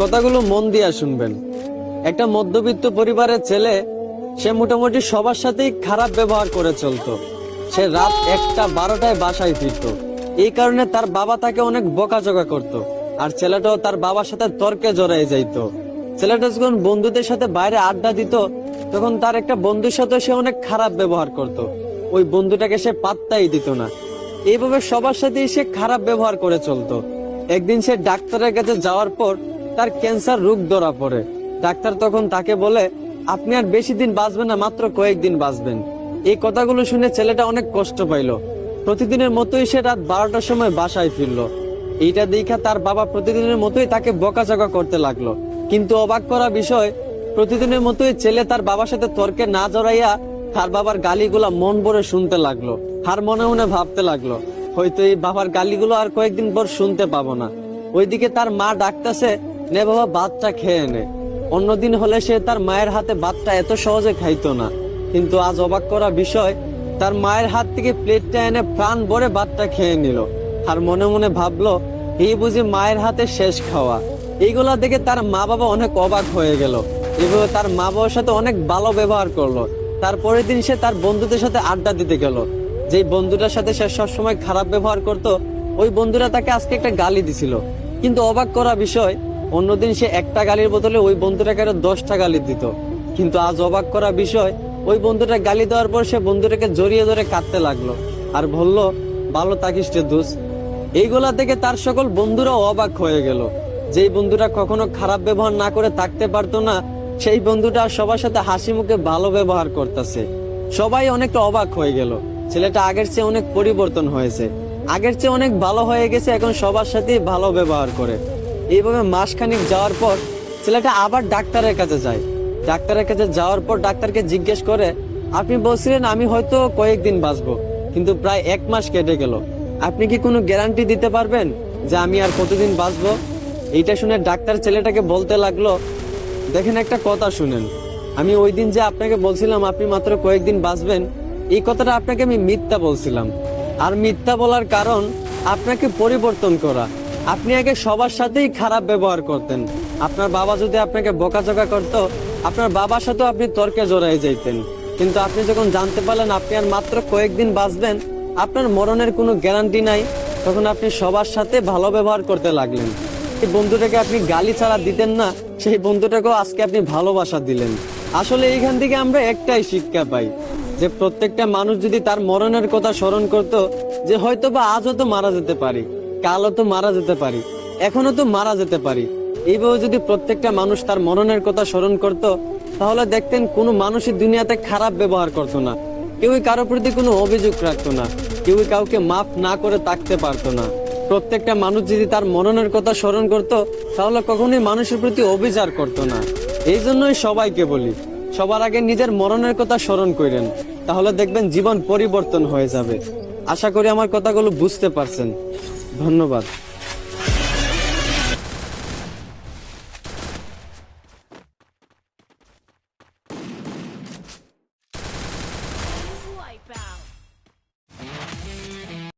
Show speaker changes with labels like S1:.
S1: কথাগুলো মন দিয়া শুনবেন। একটা মধ্যবিত্ত পরিবারের ছেলে, সে মোটামুটি সবার সাথেই খারাপ ব্যবহার করে চলতো। সে রাত 1টা 12টায় বাসায় ফিরতো। এই কারণে তার বাবা তাকে অনেক বকাঝকা করতো। আর ছেলেটাও তার বাবার সাথে তর্কে জড়ায় যাইতো। ছেলেটা যখন বন্ধুদের সাথে বাইরে আড্ডা দিত, তখন তার একটা বন্ধুর সাথে সে অনেক খারাপ ব্যবহার করত। ওই বন্ধুটাকে সে পাত্তাই দিত না। এইভাবে সবার সাথেই সে খারাপ ব্যবহার করে চলতো। একদিন সে ডাক্তারের কাছে যাওয়ার পর তার ক্যান্সার রোগ ধরা পড়ে। ডাক্তার তখন তাকে বলে, আপনি আর বেশি দিন বাঁচবেন না, মাত্র কয়েকদিন বাঁচবেন। এই কথাগুলো শুনে ছেলেটা অনেক কষ্ট পাইলো। প্রতিদিনের মতোই সে রাত 12টার সময় বাসায় ফিরলো। এইটা দেখা তার বাবা প্রতিদিনের মতোই তাকে বকাঝকা করতে লাগলো। কিন্তু অবাক করা বিষয়, প্রতিদিনের মতোই ছেলে তার বাবার সাথে তর্কে না জড়াইয়া তার বাবার গালিগুলা মন ভরে শুনতে লাগলো। আর মনে মনে ভাবতে লাগলো, হয়তো এই বাবার গালিগুলো আর কয়েকদিন পর শুনতে পাবো না। ওইদিকে তার মা ডাকতেছে, নে বাবা ভাতটা খেয়ে নে। অন্যদিন হলে সে তার মায়ের হাতে ভাতটা এত সহজে খাইতো না। কিন্তু আজ অবাক করা বিষয়, তার মায়ের হাত থেকে প্লেটটা এনে প্রাণ ভরে ভাতটা খেয়ে নিল। আর মনে মনে ভাবলো, এই বুঝি মায়ের হাতে শেষ খাওয়া। এইগুলা দেখে তার মা বাবা অনেক অবাক হয়ে গেল। এভাবে তার মা বাবার সাথে অনেক ভালো ব্যবহার করলো। তারপরের দিন সে তার বন্ধুদের সাথে আড্ডা দিতে গেল। যেই বন্ধুটার সাথে সে সবসময় খারাপ ব্যবহার করত, ওই বন্ধুরা তাকে আজকে একটা গালি দিছিল। কিন্তু অবাক করা বিষয়, অন্যদিন সে একটা গালির বদলে ওই বন্ধুটাকে আরো 10টা গালি দিত। কিন্তু আজ অবাক করা বিষয়, ওই বন্ধুটা গালি দেওয়ার পর সে বন্ধুটাকে জড়িয়ে ধরে কাঁদতে লাগলো আর বলল, ভালো থাকিস রে দোস্ত। এইগুলা থেকে তার সকল বন্ধুরাও অবাক হয়ে গেল। যেই বন্ধুটা কখনো খারাপ ব্যবহার না করে থাকতে পারতো না, সেই বন্ধুটা সবার সাথে হাসি মুখে ভালো ব্যবহার করতেছে। সবাই অনেকটা অবাক হয়ে গেল। ছেলেটা আগের চেয়ে অনেক পরিবর্তন হয়েছে, আগের চেয়ে অনেক ভালো হয়ে গেছে, এখন সবার সাথেই ভালো ব্যবহার করে। এইভাবে মাসখানিক যাওয়ার পর ছেলেটা আবার ডাক্তারের কাছে যায়। ডাক্তারের কাছে যাওয়ার পর ডাক্তারকে জিজ্ঞেস করে, আপনি বলছিলেন আমি হয়তো কয়েকদিন বাঁচবো, কিন্তু প্রায় 1 মাস কেটে গেল। আপনি কি কোনো গ্যারান্টি দিতে পারবেন যে আমি আর কতদিন বাঁচবো? এইটা শুনে ডাক্তার ছেলেটাকে বলতে লাগলো, দেখেন একটা কথা শুনেন, আমি ওই দিন যে আপনাকে বলছিলাম আপনি মাত্র কয়েকদিন বাঁচবেন, এই কথাটা আপনাকে আমি মিথ্যা বলছিলাম। আর মিথ্যা বলার কারণ আপনাকে পরিবর্তন করা। আপনি আগে সবার সাথেই খারাপ ব্যবহার করতেন। আপনার বাবা যদি আপনাকে বকাঝকা করতো, আপনার বাবার সাথেও আপনি তর্কে জড়াই যাইতেন। কিন্তু আপনি যখন জানতে পারলেন আপনি আর মাত্র কয়েকদিন বাঁচবেন, আপনার মরণের কোনো গ্যারান্টি নাই, তখন আপনি সবার সাথে ভালো ব্যবহার করতে লাগলেন। এই বন্ধুটাকে আপনি গালি ছাড়া দিতেন না, সেই বন্ধুটাকেও আজকে আপনি ভালোবাসা দিলেন। আসলে এইখান থেকে আমরা একটাই শিক্ষা পাই, যে প্রত্যেকটা মানুষ যদি তার মরণের কথা স্মরণ করত, যে হয়তো বা আজও তো মারা যেতে পারি, কালও তো মারা যেতে পারি, এখনো তো মারা যেতে পারি, এইভাবে যদি প্রত্যেকটা মানুষ তার মরণের কথা স্মরণ করত, তাহলে দেখতেন কোনো মানুষই দুনিয়াতে খারাপ ব্যবহার করতো না, কেউই কারো প্রতি কোনো অভিযোগ রাখতো না, কেউই কাউকে মাফ না করে থাকতে পারতো না। প্রত্যেকটা মানুষ যদি তার মরণের কথা স্মরণ করত, তাহলে কখনোই মানুষের প্রতি অবিচার করতো না। এই জন্যই সবাইকে বলি, সবার আগে নিজের মরণের কথা স্মরণ করেন, তাহলে দেখবেন জীবন পরিবর্তন হয়ে যাবে। আশা করি আমার কথাগুলো বুঝতে পারছেন। ধন্যবাদ।